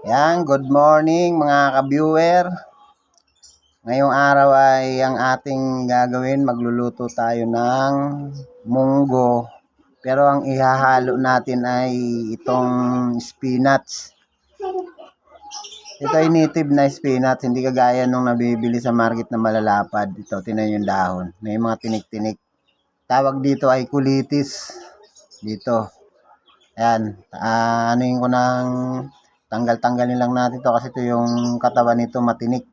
Yan, good morning mga ka-viewer. Ngayong araw ay ang ating gagawin, magluluto tayo ng munggo. Pero ang ihahalo natin ay itong spinach. Ito ay native na spinach, hindi kagaya nung nabibili sa market na malalapad. Ito, tinan yung dahon. May mga tinik-tinik. Tawag dito ay kulitis. Dito. Ayan, anuin ko ng tanggal-tanggalin lang natin to kasi ito yung katawan nito matinik.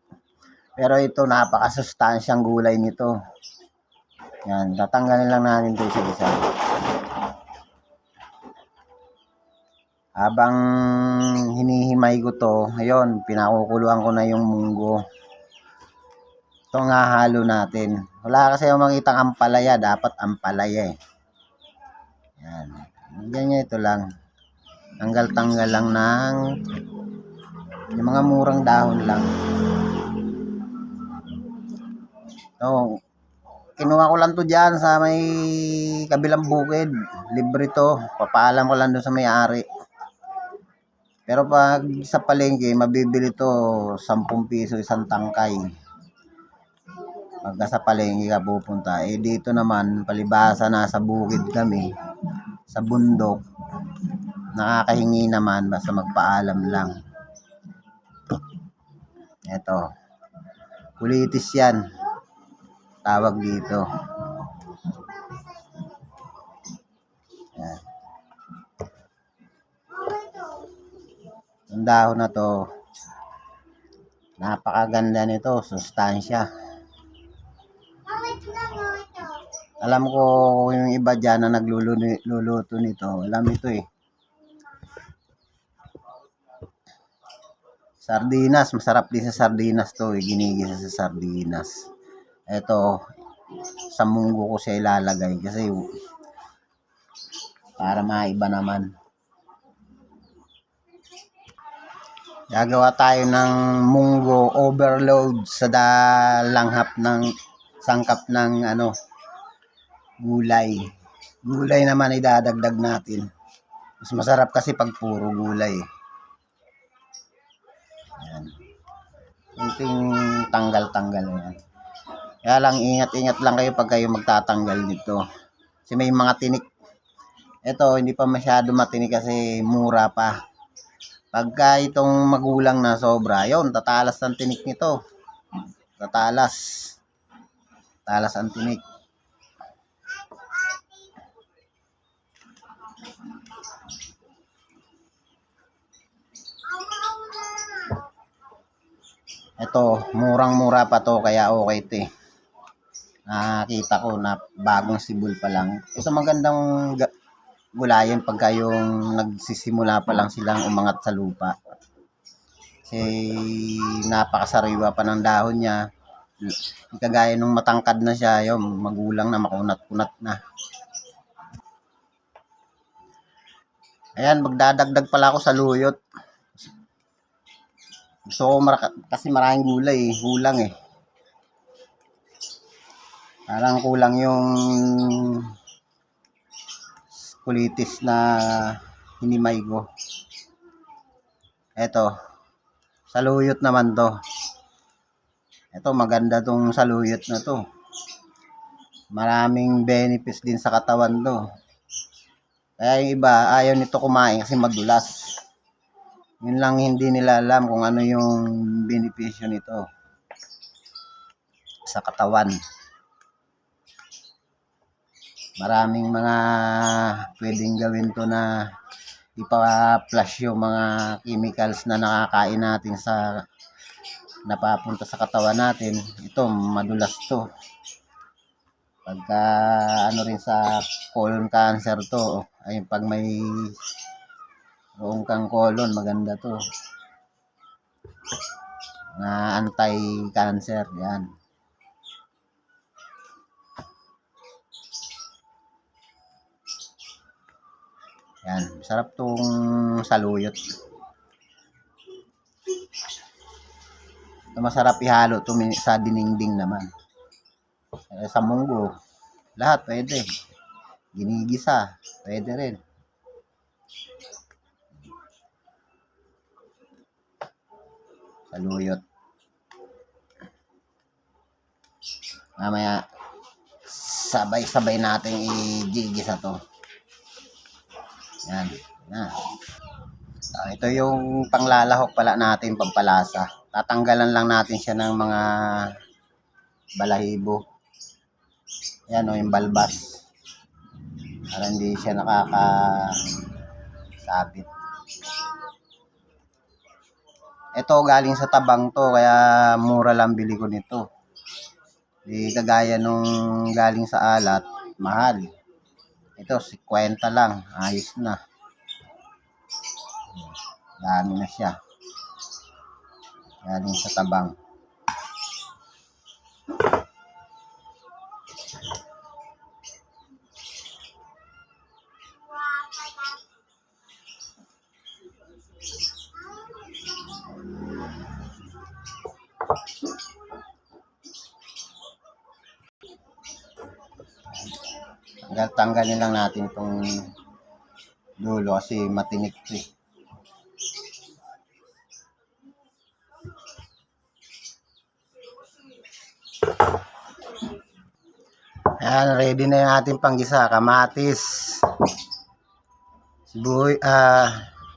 Pero ito napakasustansyang gulay nito. Yan, tatanggalin lang natin ito isa-isa. Habang hinihimay ko to, ayun, pinakukuluan ko na yung munggo. Ito nga halo natin. Wala kasi yung makitang ampalaya, dapat ampalaya eh. Yan, ganyan ito lang. Tanggal-tanggal lang ng yung mga murang dahon lang. So, kinuha ko lang to dyan sa may kabilang bukid. Libre to. Papaalam ko lang doon sa may-ari. Pero pag sa palengke, mabibili to 10 piso isang tangkay. Pagka sa palengke ka pupunta. Eh dito naman, palibasa nasa bukid kami. Sa bundok. Nakakahingi naman basta magpaalam lang. Eto. Kulitis yan. Tawag dito. Yan. Ang dahon na to, napakaganda nito, sustansya. Alam ko yung iba dyan na nagluluto nito, alam ito eh. Sardinas, masarap din sa sardinas to eh, ginigisa sa sardinas. Ito, sa munggo ko siya ilalagay kasi para maiba naman. Gagawa tayo ng munggo overload sa langhap ng sangkap ng gulay. Gulay naman idadagdag natin. Mas masarap kasi pag puro gulay. Ayan. Kunting tanggal-tanggal yan. Kaya lang ingat-ingat lang kayo pag kayo magtatanggal nito. Kasi may mga tinik. Ito hindi pa masyado matinik kasi mura pa. Pagka itong magulang na sobra, yun, tatalas ang tinik nito. Tatalas. Talas ang tinik. Ito, murang-mura pa to, kaya okay ito eh. Nakakita ko na bagong sibol pa lang. Ito magandang gulayan pagka yung nagsisimula pa lang silang umangat sa lupa. Kasi napakasariwa pa ng dahon niya. Kagaya nung matangkad na siya, yung magulang na makunat-kunat na. Ayan, magdadagdag pala ako sa luyot. Gusto ko kasi maraming gulay eh, kulang eh. Parang kulang yung kulitis na hinimay ko. Eto, saluyot naman to. Ito maganda tong saluyot na to. Maraming benefits din sa katawan to. Kaya yung iba ayaw nito kumain kasi madulas. Yun lang hindi nila alam kung ano yung benepisyo nito sa katawan. Maraming mga pwedeng gawin to na ipa-flush yung mga chemicals na nakakain natin sa napapunta sa katawan natin. Ito madulas to. Pagka rin sa colon cancer to, ay pag may roong kang colon, maganda to. Na anti-cancer, yan. Yan, sarap tong saluyot. Ito masarap ihalo to sa dinengding naman. Sa munggo, lahat pwede. Ginigisa, pwede rin. Saluyot. Mamaya sabay-sabay natin i-gigisa to. Yan. Ito yung panglalahok pala natin, pampalasa. Tatanggalan lang natin siya ng mga balahibo. Yan o, yung balbas. Para hindi siya nakakasabit. Ito galing sa tabang to, kaya mura lang bili ko nito. Di kagaya nung galing sa alat, mahal. Ito, 50 lang. Ayos na. Dami na siya. Galing sa tabang. Tanggalin lang natin itong dulo kasi matinik ito eh. Ayan, ready na yung ating panggisa. Kamatis,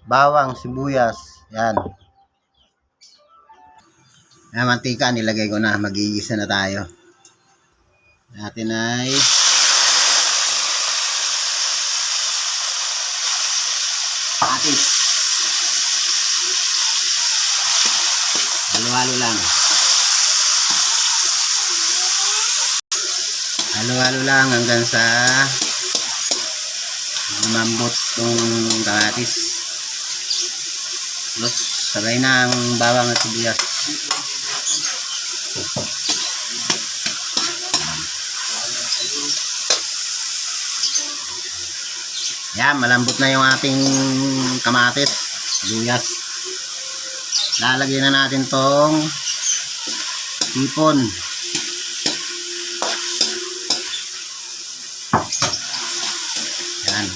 bawang, sibuyas. Yan. Ayan, mantika nilagay ko na. Magigisa na tayo. Natin ay kamatis. Halo-halo lang. Halo-halo lang hanggang sa lumambot tong kamatis. Tapos sabay na ang bawang at sibuyas. Yan, malambot na yung ating kamatis, sibuyas. Lalagyan na natin tong hipon. Yan.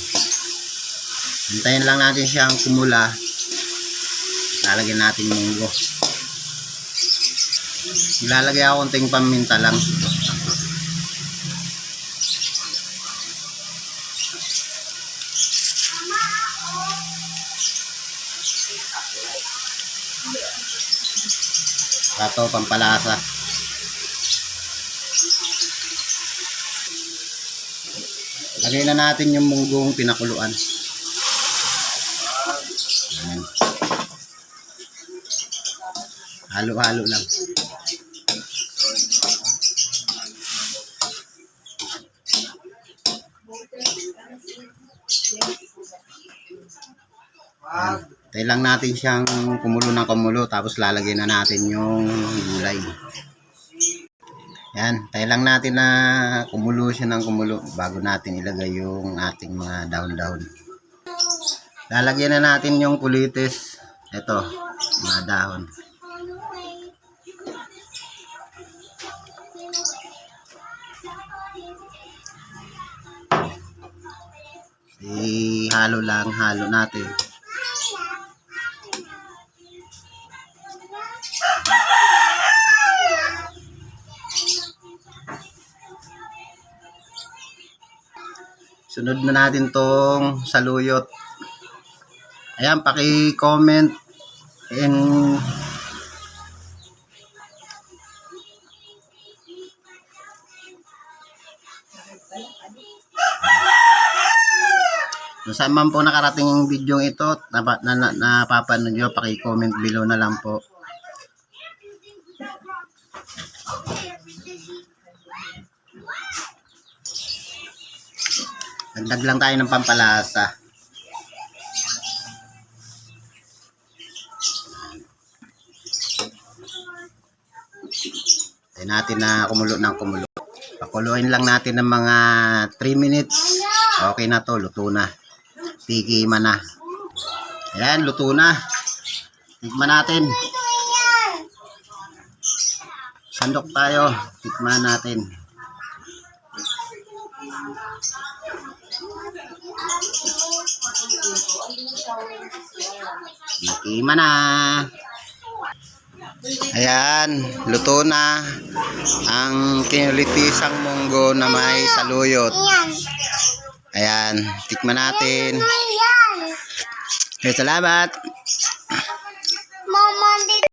Hintayin lang natin siyang kumula. Lalagyan natin munggo. Ilalagay ako konting paminta lang. Ito, pampalasa. Lagay na natin yung munggong pinakuluan. Halo-halo lang. Tayo lang natin siyang kumulo ng kumulo, tapos lalagyan na natin yung gulay. Yan, tayo lang natin na kumulo siya ng kumulo bago natin ilagay yung ating mga dahon-dahon. Lalagyan na natin yung kulitis. Ito, mga dahon. Halo lang, halo natin. Sunod na natin tong saluyot. Ayan, paki-comment and kung saan man po nakarating yung video ito, napapanood nyo, paki-comment below na lang po. Dagdag lang tayo ng pampalasa. Tayo natin na kumulo ng kumulo. Pakuluin lang natin ng mga 3 minutes. Okay na to, luto na. Tikiman na. Ayan, luto na. Tikman natin. Sandok tayo. Tikman natin. Tikiman na. Ayan, luto na ang kinulitisang munggo na may saluyot. Ayan, tikman natin. Okay, salamat.